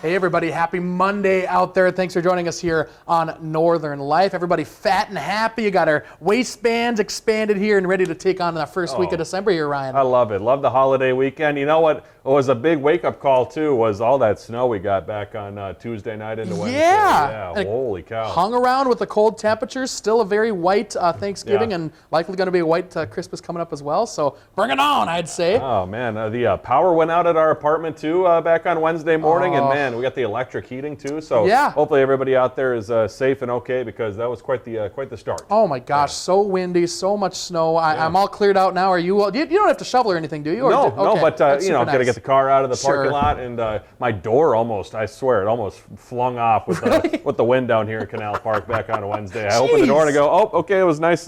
Hey everybody, happy Monday out there. Thanks for joining us here on Northern Life. Everybody fat and happy. You got our waistbands expanded here and ready to take on the first week of December here, Ryan. I love it. Love the holiday weekend. You know what was a big wake-up call too was all that snow we got back on Tuesday night into Wednesday. Yeah. Holy cow. Hung around with the cold temperatures. Still a very white Thanksgiving and likely going to be a white Christmas coming up as well. So bring it on, I'd say. Oh man, the power went out at our apartment too back on Wednesday morning, and man, we got the electric heating too. So hopefully everybody out there is safe and okay, because that was quite the start. Oh my gosh, so windy, so much snow. I'm all cleared out now. Are you? You don't have to shovel or anything, do you? Or no, but got to get the car out of the parking lot, and my door I swear, it almost flung off with the wind down here in Canal Park back on a Wednesday. I opened the door and I go, oh, okay, it was nice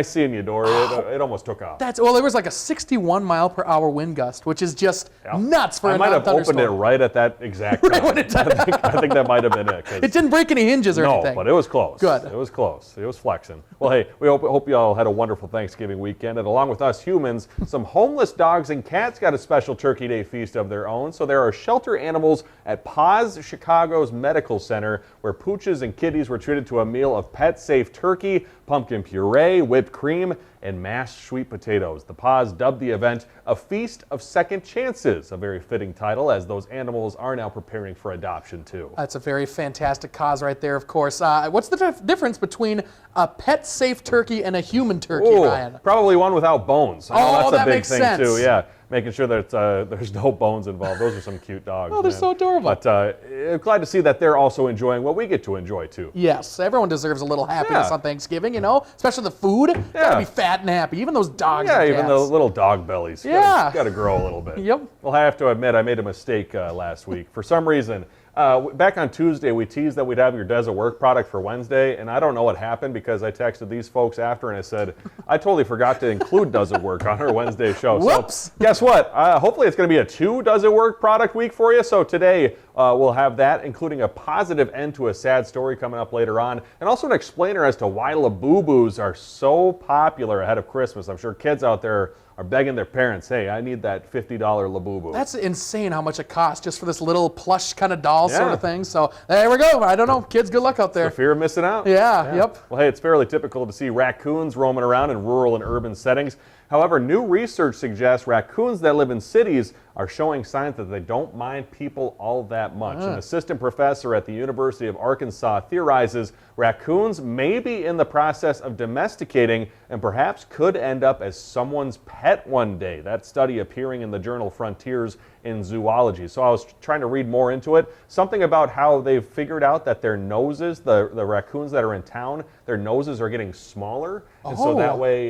seeing you, door. It almost took off. There was like a 61 mile per hour wind gust, which is just nuts for a non-thunderstorm. I might have opened it right at that exact time. I think that might have been it. It didn't break any hinges or anything. No, but it was close. Good. It was close. It was flexing. Well, hey, we hope you all had a wonderful Thanksgiving weekend, and along with us humans, some homeless dogs and cats got a special Turkey Day feast of their own. So there are shelter animals at Paws Chicago's Medical Center, where pooches and kitties were treated to a meal of pet-safe turkey, pumpkin puree, whipped cream, and mashed sweet potatoes. The Paws dubbed the event a Feast of Second Chances, a very fitting title, as those animals are now preparing for adoption too. That's a very fantastic cause right there, of course. What's the difference between a pet-safe turkey and a human turkey, Ryan? Probably one without bones. That's a big makes thing sense. too. Yeah, making sure that there's no bones involved. Those are some cute dogs. Oh, they're so adorable. But glad to see that they're also enjoying what we get to enjoy too. Yes, everyone deserves a little happiness on Thanksgiving, especially the food. Gotta be fat and happy. Even those dogs. Yeah, and even the little dog bellies. Got to grow a little bit. Yep. Well, I have to admit, I made a mistake last week. For some reason, back on Tuesday, we teased that we'd have your Does It Work product for Wednesday, and I don't know what happened, because I texted these folks after and I said, I totally forgot to include Does It Work on our Wednesday show. Whoops. So guess what? Hopefully it's going to be a 2 Does It Work product week for you. So today we'll have that, including a positive end to a sad story coming up later on, and also an explainer as to why Labubus are so popular ahead of Christmas. I'm sure kids out there are begging their parents, hey, I need that $50 Labubu. That's insane how much it costs just for this little plush kind of doll sort of thing. So there we go. I don't know. Kids, good luck out there. The fear of missing out. Yeah, yep. Well, hey, it's fairly typical to see raccoons roaming around in rural and urban settings. However, new research suggests raccoons that live in cities are showing signs that they don't mind people all that much. An assistant professor at the University of Arkansas theorizes raccoons may be in the process of domesticating and perhaps could end up as someone's pet one day. That study appearing in the journal Frontiers in Zoology. So I was trying to read more into it. Something about how they've figured out that their noses, the raccoons that are in town, their noses are getting smaller. And so that way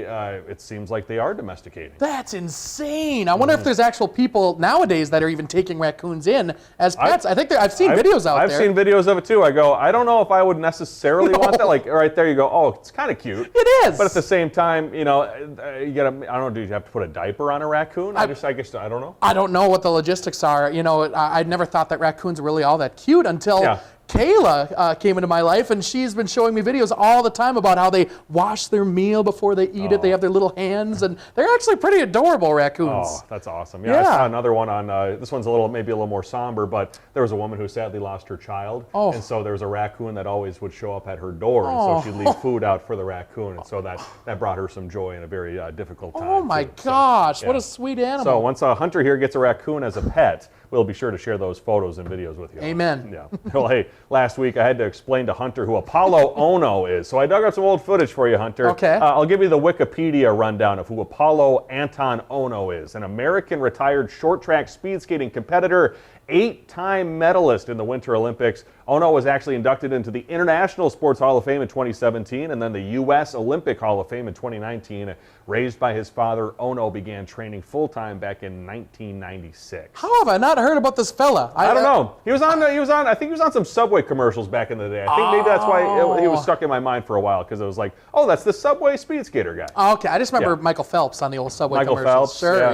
it seems like they are domesticating. That's insane. I wonder if there's actual people nowadays that are even taking raccoons in as pets. I've seen videos out there. I've seen videos of it too. I go, I don't know if I would necessarily want that. Like right there you go, oh, it's kind of cute. It is. But at the same time, you gotta, I don't know, do you have to put a diaper on a raccoon? I guess, I don't know. I don't know what the logistics are. I never thought that raccoons were really all that cute until Kayla came into my life, and she's been showing me videos all the time about how they wash their meal before they eat it. They have their little hands, and they're actually pretty adorable raccoons. Oh, that's awesome. Yeah, I saw another one on, this one's maybe a little more somber, but there was a woman who sadly lost her child, and so there was a raccoon that always would show up at her door, and so she'd leave food out for the raccoon, and so that brought her some joy in a very difficult time. Oh my gosh, what a sweet animal. So once a hunter here gets a raccoon as a pet, we'll be sure to share those photos and videos with you. Amen. Yeah. Well, hey, last week I had to explain to Hunter who Apollo Ono is. So I dug up some old footage for you, Hunter. Okay. I'll give you the Wikipedia rundown of who Apollo Anton Ono is. An American retired short track speed skating competitor, 8-time medalist in the Winter Olympics. Ono was actually inducted into the International Sports Hall of Fame in 2017 and then the U.S. Olympic Hall of Fame in 2019. Raised by his father, Ono began training full-time back in 1996. How have I not heard about this fella? I don't know. I think he was on some Subway commercials back in the day. I think maybe that's why he was stuck in my mind for a while, because it was like, oh, that's the Subway speed skater guy. Okay, I just remember Michael Phelps on the old Subway Michael commercials. Phelps, Sure,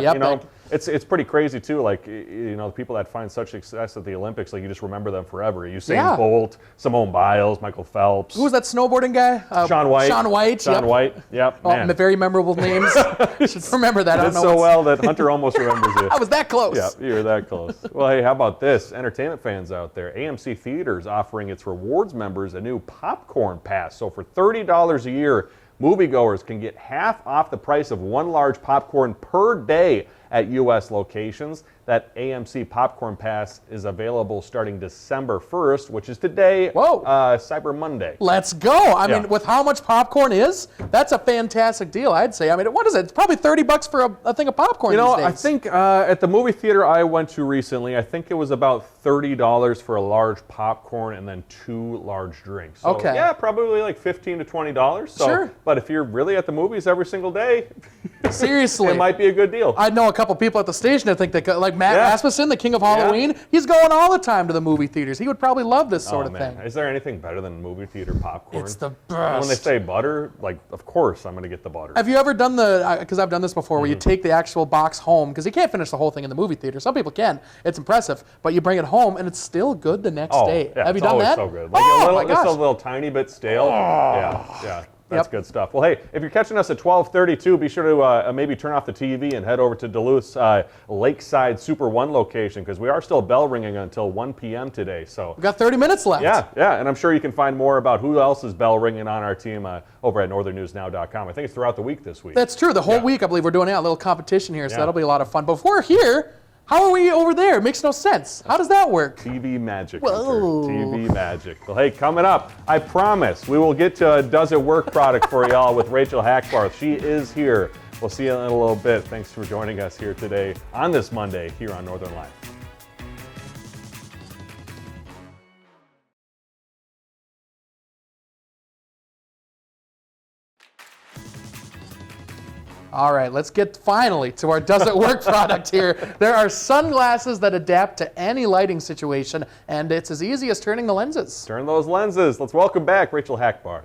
It's pretty crazy too. Like, you know, the people that find such success at the Olympics, like you just remember them forever. Usain Bolt, Simone Biles, Michael Phelps. Who was that snowboarding guy? Shaun White. Shaun White. Shaun White. Yep. Oh, Man. very memorable names. Should remember that. You did so well that Hunter almost remembers it. I was that close. Yeah, you were that close. Well, hey, how about this? Entertainment fans out there, AMC Theaters offering its rewards members a new popcorn pass. So for $30 a year, moviegoers can get half off the price of one large popcorn per day at U.S. locations. That AMC Popcorn Pass is available starting December 1st, which is today, Whoa. Cyber Monday. Let's go. I mean, with how much popcorn is, that's a fantastic deal, I'd say. I mean, what is it? It's probably $30 for a thing of popcorn these days. I think at the movie theater I went to recently, I think it was about $30 for a large popcorn and then 2 large drinks. So, okay. Yeah, probably like $15 to $20. So, sure. But if you're really at the movies every single day, seriously, it might be a good deal. I know a couple people at the station that think that, like Matt Rasmussen, the king of Halloween, he's going all the time to the movie theaters. He would probably love this sort of thing. Is there anything better than movie theater popcorn? It's the best. When they say butter, like, of course I'm going to get the butter. Have you ever done because I've done this before, where you take the actual box home, because you can't finish the whole thing in the movie theater. Some people can. It's impressive. But you bring it home, and it's still good the next day. Yeah, Have you done that? It's always so good. Like my gosh. It's a little tiny bit stale. Yeah. That's good stuff. Well, hey, if you're catching us at 12:32, be sure to maybe turn off the TV and head over to Duluth's Lakeside Super One location, because we are still bell ringing until 1 p.m. today. So we've got 30 minutes left. Yeah, and I'm sure you can find more about who else is bell ringing on our team over at northernnewsnow.com. I think it's throughout the week this week. That's true. The whole week, I believe, we're doing a little competition here, so that'll be a lot of fun. But if we're here, how are we over there? It makes no sense. How does that work? TV magic. Whoa. Hunter. TV magic. Well, hey, coming up, I promise we will get to a Does It Work product for y'all with Rachel Hackbarth. She is here. We'll see you in a little bit. Thanks for joining us here today on this Monday here on Northern Life. All right, let's get finally to our Does It Work product here. There are sunglasses that adapt to any lighting situation, and it's as easy as turning the lenses. Turn those lenses. Let's welcome back Rachel Hackbarth.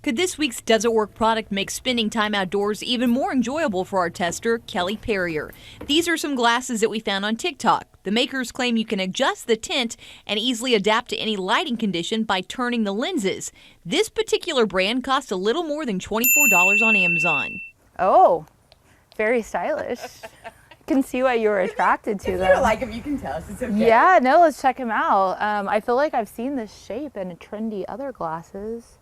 Could this week's Does It Work product make spending time outdoors even more enjoyable for our tester, Kelly Perrier? These are some glasses that we found on TikTok. The makers claim you can adjust the tint and easily adapt to any lighting condition by turning the lenses. This particular brand costs a little more than $24 on Amazon. Oh, very stylish. Can see why you were attracted to them. If you don't like them, you can tell us. It's okay. Yeah, no, let's check them out. I feel like I've seen this shape in trendy other glasses.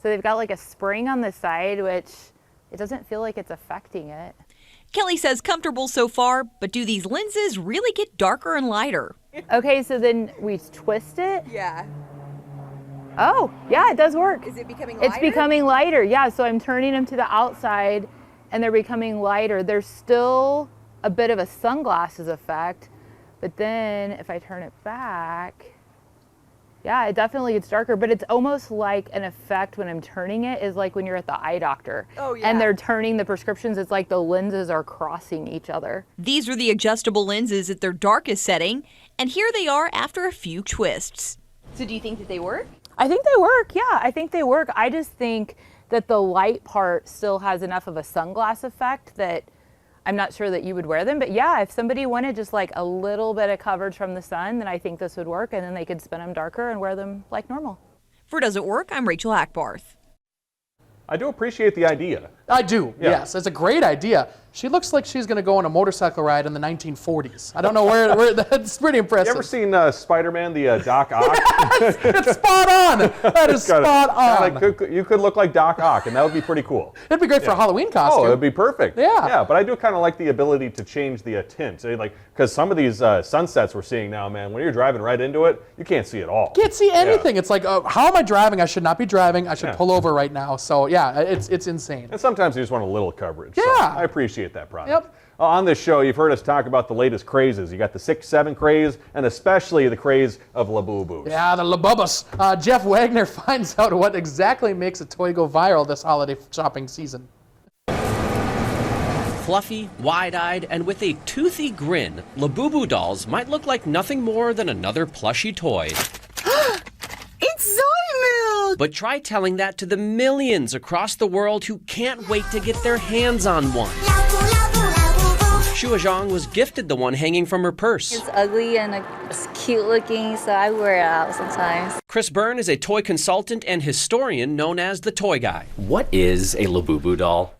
So they've got like a spring on the side, which it doesn't feel like it's affecting it. Kelly says comfortable so far, but do these lenses really get darker and lighter? Okay, so then we twist it. Yeah. Oh, yeah, it does work. Is it becoming lighter? It's becoming lighter, yeah. So I'm turning them to the outside and they're becoming lighter. There's still a bit of a sunglasses effect, but then if I turn it back, yeah, it definitely gets darker, but it's almost like an effect when I'm turning it is like when you're at the eye doctor. Oh, yeah. And they're turning the prescriptions, it's like the lenses are crossing each other. These are the adjustable lenses at their darkest setting, and here they are after a few twists. So do you think that they work? I think they work, yeah, I think they work. I just think that the light part still has enough of a sunglass effect that I'm not sure that you would wear them. But yeah, if somebody wanted just like a little bit of coverage from the sun, then I think this would work, and then they could spin them darker and wear them like normal. For Does It Work, I'm Rachel Hackbarth. I do appreciate the idea. I do, yes. It's a great idea. She looks like she's going to go on a motorcycle ride in the 1940s. I don't know where that's pretty impressive. You ever seen Spider-Man, the Doc Ock? It's spot on. That is spot on. You could look like Doc Ock, and that would be pretty cool. It'd be great for a Halloween costume. Oh, it would be perfect. Yeah. Yeah, but I do kind of like the ability to change the tint. Because some of these sunsets we're seeing now, man, when you're driving right into it, you can't see it all. Can't see anything. It's like, how am I driving? I should not be driving. I should pull over right now. So yeah, it's insane. And sometimes you just want a little coverage. Yeah. So I appreciate that product. Yep. On this show, you've heard us talk about the latest crazes. You got the 6'7" craze, and especially the craze of Labubus. Yeah, the Labubus. Jeff Wagner finds out what exactly makes a toy go viral this holiday shopping season. Fluffy, wide-eyed, and with a toothy grin, Labubu dolls might look like nothing more than another plushy toy. It's soy milk! But try telling that to the millions across the world who can't wait to get their hands on one. Shua Zhang was gifted the one hanging from her purse. It's ugly and it's cute looking, so I wear it out sometimes. Chris Byrne is a toy consultant and historian known as the Toy Guy. What is a Labubu doll?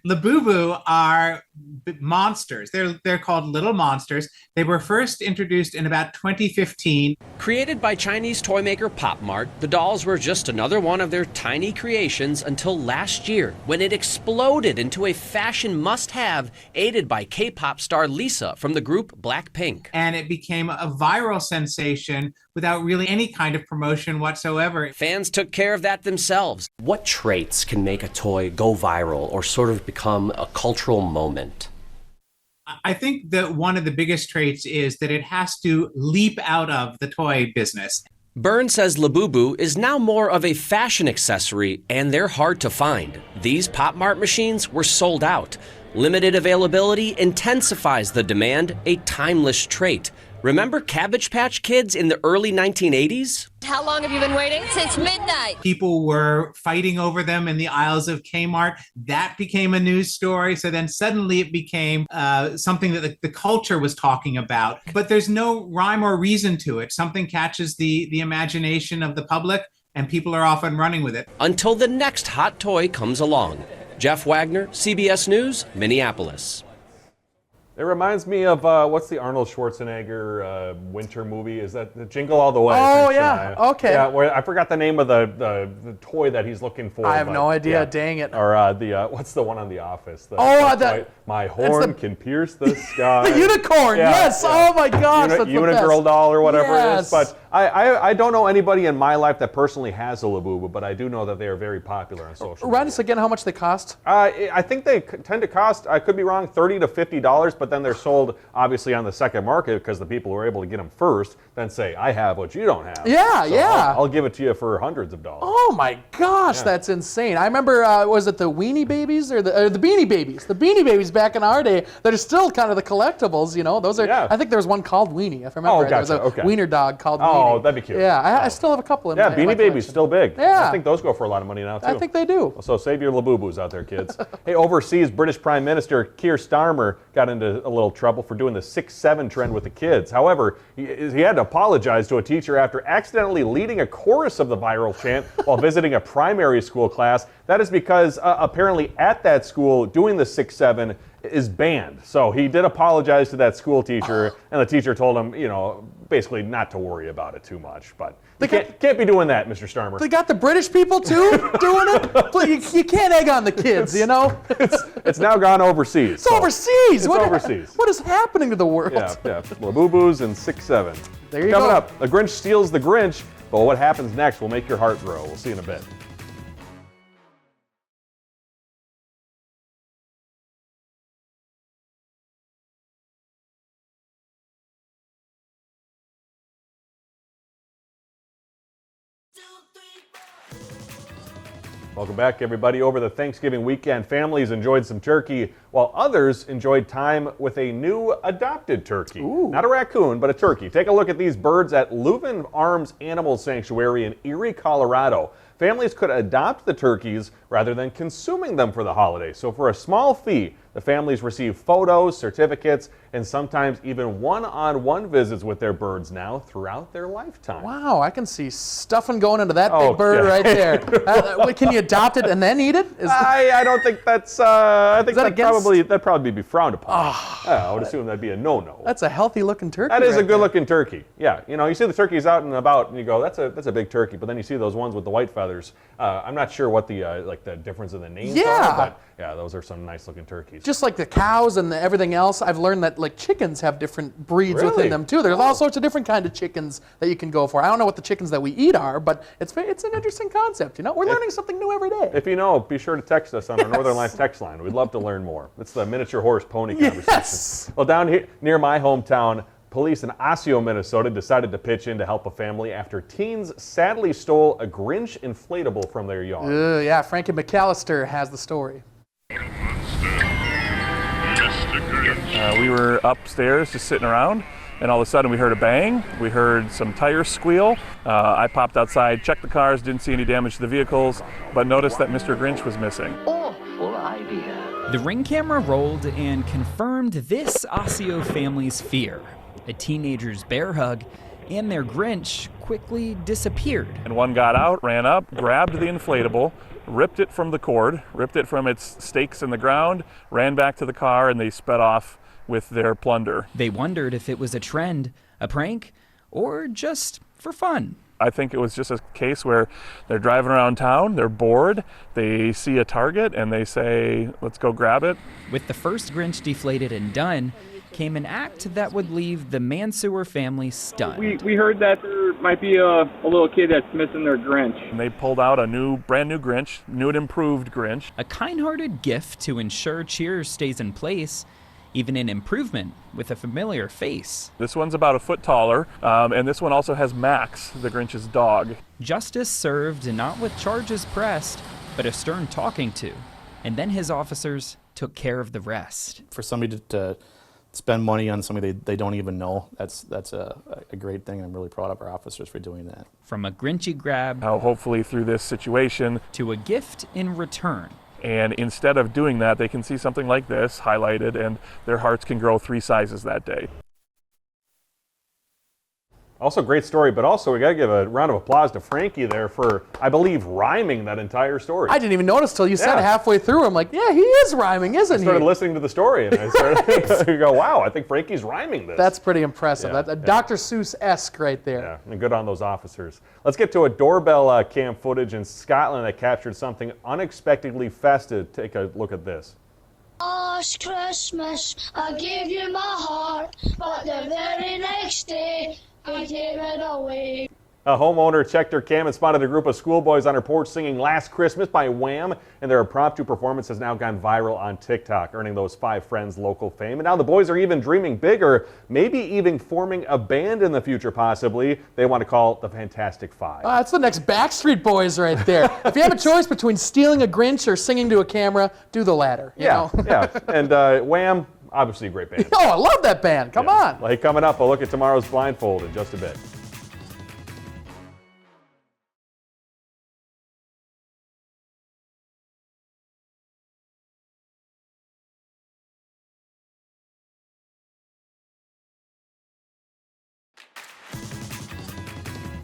Labubu are monsters. They're called little monsters. They were first introduced in about 2015. Created by Chinese toy maker Pop Mart, the dolls were just another one of their tiny creations until last year, when it exploded into a fashion must-have, aided by K-pop star Lisa from the group Blackpink. And it became a viral sensation without really any kind of promotion whatsoever. Fans took care of that themselves. What traits can make a toy go viral or sort of become a cultural moment? I think that one of the biggest traits is that it has to leap out of the toy business. Byrne says Labubu is now more of a fashion accessory, and they're hard to find. These Pop Mart machines were sold out. Limited availability intensifies the demand, a timeless trait. Remember Cabbage Patch Kids in the early 1980s? How long have you been waiting? Since midnight. People were fighting over them in the aisles of Kmart. That became a news story. So then suddenly it became something that the culture was talking about. But there's no rhyme or reason to it. Something catches the imagination of the public, and people are off and running with it. Until the next hot toy comes along. Jeff Wagner, CBS News, Minneapolis. It reminds me of, what's the Arnold Schwarzenegger winter movie? Is that the Jingle All the Way? Oh, yeah. Okay. Yeah, where I forgot the name of the toy that he's looking for. I have no idea. Yeah. Dang it. Or what's the one on The Office? My horn can pierce the sky. The unicorn, Yeah, yes. yeah. Oh, my gosh. That's the Unigirl best. doll or whatever it is. Yes. But I don't know anybody in my life that personally has a Labubu, but I do know that they are very popular on social Remind media. us again how much they cost. I think they tend to cost, I could be wrong, $30 to $50, but then they're sold obviously on the second market because the people who are able to get them first then say, I have what you don't have. Yeah, So yeah. I'll give it to you for hundreds of dollars. Oh my gosh, Yeah. that's insane. I remember, was it the Weenie Babies or the Beanie Babies? The Beanie Babies back in our day that are still kind of the collectibles, you know. Those are, Yeah. I think there was one called Weenie, if I remember right. There was gotcha, a okay. wiener dog called Oh, Weenie. that'd be cute. Yeah, I still have a couple in Yeah, my Beanie my Babies collection. still big. Yeah. I think those go for a lot of money now too. I think they do. So save your Labubus out there, kids. Hey, overseas, British Prime Minister Keir Starmer got into a little trouble for doing the 6-7 trend with the kids. However, he had to apologize to a teacher after accidentally leading a chorus of the viral chant while visiting a primary school class. That is because apparently at that school, doing the 6-7 is banned. So he did apologize to that school teacher, and the teacher told him, you know, basically not to worry about it too much. But you can't be doing that, Mr. Starmer. They got the British people too doing it? You can't egg on the kids, you know? It's now gone overseas. It's overseas. It's overseas. What is happening to the world? Yeah. Labubus and 6-7. There you Coming go. up, The Grinch steals the Grinch, but what happens next will make your heart grow. We'll see you in a bit. Welcome back, everybody. Over the Thanksgiving weekend, families enjoyed some turkey, while others enjoyed time with a new adopted turkey. Ooh. Not a raccoon, but a turkey. Take a look at these birds at Leuven Arms Animal Sanctuary in Erie, Colorado. Families could adopt the turkeys rather than consuming them for the holidays. So for a small fee, the families receive photos, certificates, and sometimes even one-on-one visits with their birds now throughout their lifetime. Wow, I can see stuffing going into that Oh, big bird yeah. right there. Can you adopt it and then eat it? I don't think that's. I think that against- that'd probably be frowned upon. I would assume that'd be a no-no. That's a healthy looking turkey. That is right a good-looking turkey. Yeah, you know, you see the turkeys out and about, and you go, "That's a big turkey." But then you see those ones with the white feathers. I'm not sure what the the difference in the names Yeah. are, but yeah, those are some nice-looking turkeys. Just like the cows and everything else, I've learned that like chickens have different breeds Really? within them too. There's all sorts of different kind of chickens that you can go for. I don't know what the chickens that we eat are, but it's an interesting concept. You know, we're learning something new every day. If you know, be sure to text us on our Northern Life text line. We'd love to learn more. It's the miniature horse pony conversation. Yes. Well, down here near my hometown, police in Osseo, Minnesota decided to pitch in to help a family after teens sadly stole a Grinch inflatable from their yard. Yeah, Frankie McAllister has the story. We were upstairs just sitting around, and all of a sudden we heard a bang. We heard some tires squeal. I popped outside, checked the cars, didn't see any damage to the vehicles, but noticed that Mr. Grinch was missing. Awful idea. The Ring camera rolled and confirmed this Osseo family's fear. A teenager's bear hug and their Grinch quickly disappeared. And one got out, ran up, grabbed the inflatable, ripped it from the cord, ripped it from its stakes in the ground, ran back to the car, and they sped off with their plunder. They wondered if it was a trend, a prank, or just for fun. I think it was just a case where they're driving around town, they're bored, they see a target, and they say, let's go grab it. With the first Grinch deflated and done, came an act that would leave the Mansour family stunned. We heard that there might be a little kid that's missing their Grinch. And they pulled out a brand new Grinch, new and improved Grinch. A kind-hearted gift to ensure cheer stays in place, even an improvement with a familiar face. This one's about a foot taller, and this one also has Max, the Grinch's dog. Justice served not with charges pressed, but a stern talking to. And then his officers took care of the rest. For somebody to spend money on somebody they don't even know, that's a great thing. I'm really proud of our officers for doing that. From a Grinchy grab, how hopefully through this situation, to a gift in return. And instead of doing that, they can see something like this highlighted, and their hearts can grow 3 sizes that day. Also, great story, but also we got to give a round of applause to Frankie there for, I believe, rhyming that entire story. I didn't even notice till you said it halfway through. I'm like, yeah, he is rhyming, isn't he? I started listening to the story, and I started to go, wow, I think Frankie's rhyming this. That's pretty impressive. Yeah, That's Dr. Seuss-esque right there. Yeah, and good on those officers. Let's get to a doorbell cam footage in Scotland that captured something unexpectedly festive. Take a look at this. Last Christmas, I gave you my heart, but the very next day, I gave it away. A homeowner checked her cam and spotted a group of schoolboys on her porch singing Last Christmas by Wham, and their impromptu performance has now gone viral on TikTok, earning those 5 friends local fame. And now the boys are even dreaming bigger, maybe even forming a band in the future, possibly. They want to call the Fantastic Five. That's the next Backstreet Boys right there. If you have a choice between stealing a Grinch or singing to a camera, do the latter. You know? Yeah. And Wham, obviously a great band. Oh, I love that band. Come on. Well, hey, coming up, we'll look at tomorrow's Blindfold in just a bit.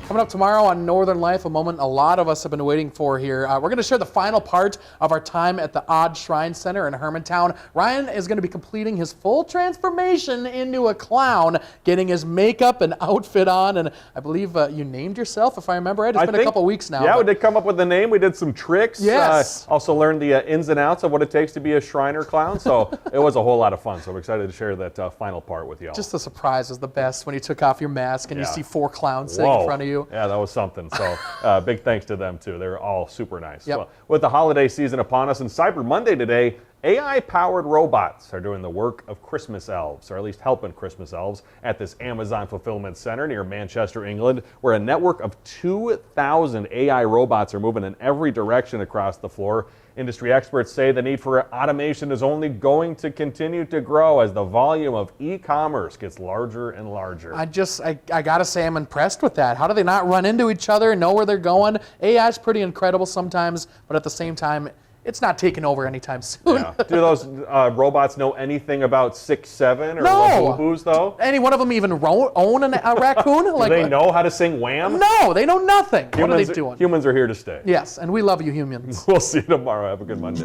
Coming up tomorrow on Northern Life, a moment a lot of us have been waiting for here. We're going to share the final part of our time at the Odd Shrine Center in Hermantown. Ryan is going to be completing his full transformation into a clown, getting his makeup and outfit on, and I believe you named yourself, if I remember right. It's been a couple weeks now. Yeah, we did come up with the name. We did some tricks. Yes. Also learned the ins and outs of what it takes to be a Shriner clown, so it was a whole lot of fun. So I'm excited to share that final part with y'all. Just the surprise was the best when you took off your mask and you see 4 clowns sitting in front of you. Yeah, that was something. So big thanks to them, too. They were all super nice. Yep. Well, with the holiday season upon us and Cyber Monday today, AI-powered robots are doing the work of Christmas elves, or at least helping Christmas elves, at this Amazon fulfillment center near Manchester, England, where a network of 2,000 AI robots are moving in every direction across the floor. Industry experts say the need for automation is only going to continue to grow as the volume of e-commerce gets larger and larger. I gotta say I'm impressed with that. How do they not run into each other and know where they're going? AI is pretty incredible sometimes, but at the same time, it's not taking over anytime soon. Yeah. Do those robots know anything about 6'7" or No. Labubu's, though? Any one of them even own a raccoon? Do they know how to sing Wham? No, they know nothing. What are they doing? Humans are here to stay. Yes, and we love you humans. We'll see you tomorrow. Have a good Monday.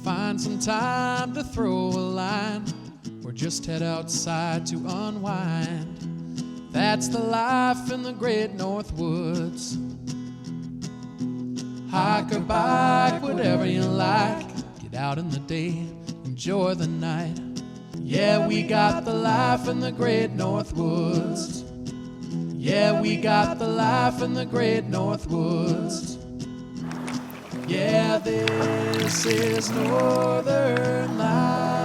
Find some time to throw a line or just head outside to unwind. That's the life in the great North Woods. Hike or bike, whatever you like. Get out in the day, enjoy the night. Yeah, we got the life in the great North Woods. Yeah, we got the life in the great North Woods. Yeah, this is Northern Life.